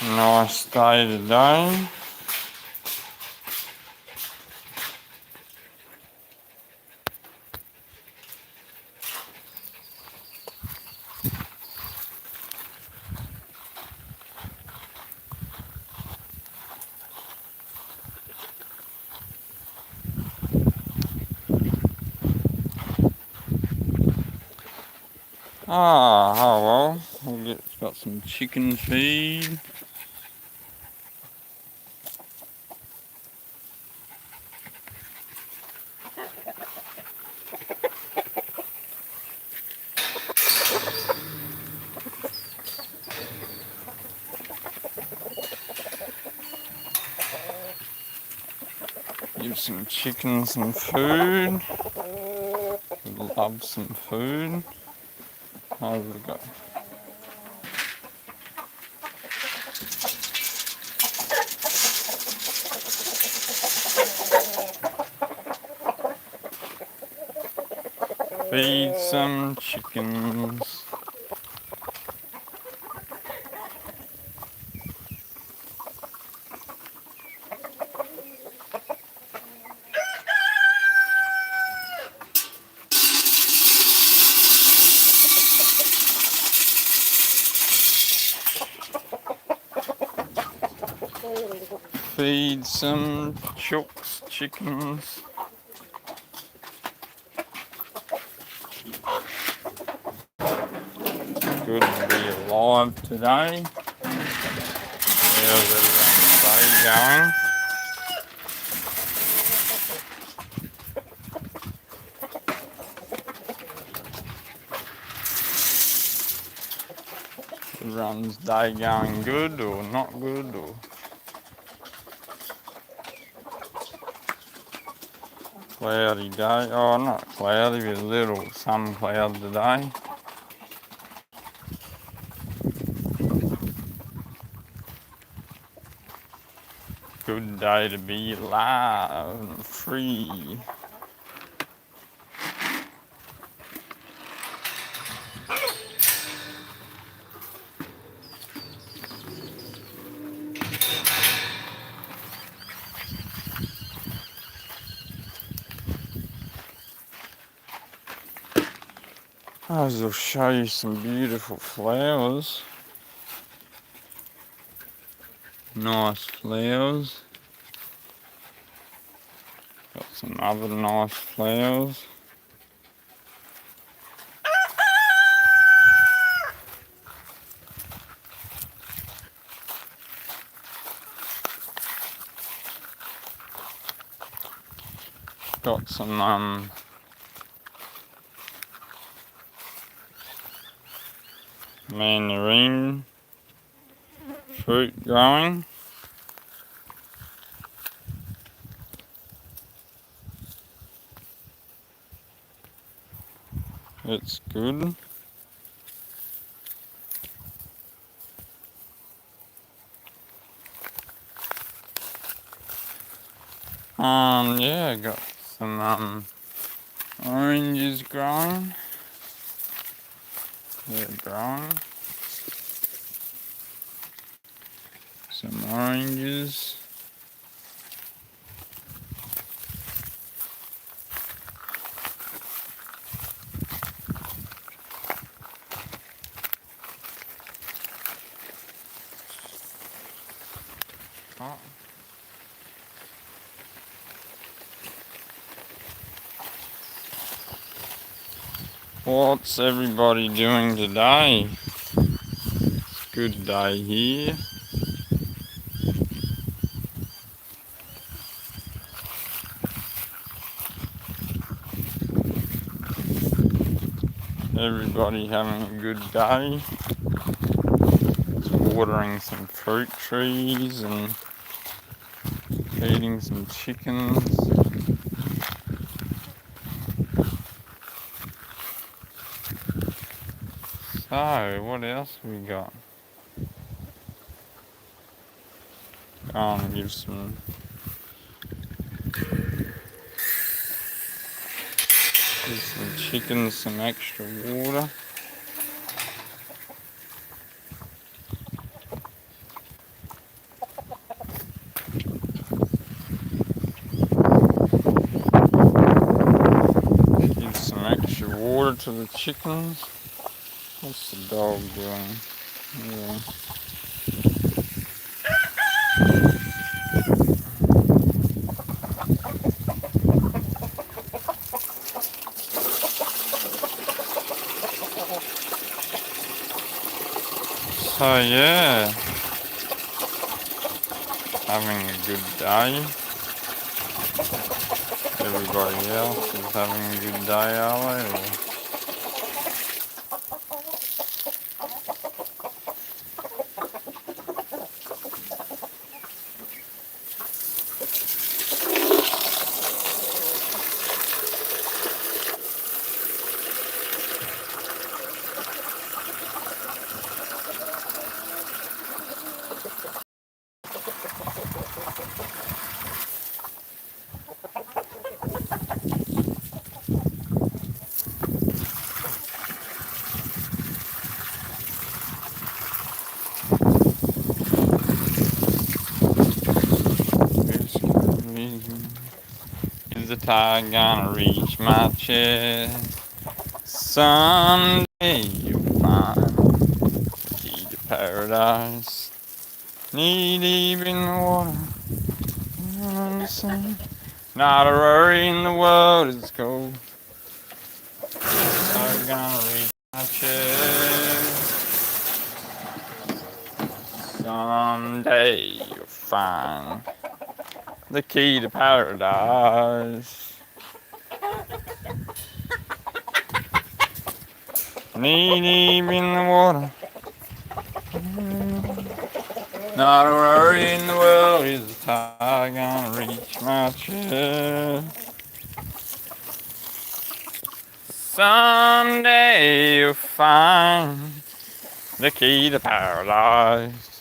Nice day today. Oh well, got some chicken feed. Give some chicken some food. Love some food. How's it go? Feed some chickens. Feed some chooks, chickens. Good to be alive today. How's everyone's day going? Everyone's day going good or not good or cloudy day? Oh, not cloudy, but a little sun cloud today. Good day to be alive and free. I'll show you some beautiful flowers. Nice flowers. Got some other nice flowers. got some mandarin fruit growing. It's good. Yeah, I got some oranges growing. They're growing. Some oranges. Oh. What's everybody doing today? It's a good day here. Everybody having a good day. Just watering some fruit trees and feeding some chickens. So, what else we got? Go on and give some chickens some extra water. Give some extra water to the chickens. What's the dog doing? Yeah. So yeah, having a good day. Everybody else is having a good day, are they? Or is the tide gonna reach my chest? Someday you'll find the key to paradise. Knee deep in the water, not a worry in the world is cold. Tide's gonna reach my chest. Someday you'll find the key to paradise. Knee deep in the water. Not a worry in the world is the tide gonna reach my chest. Someday you'll find the key to paradise.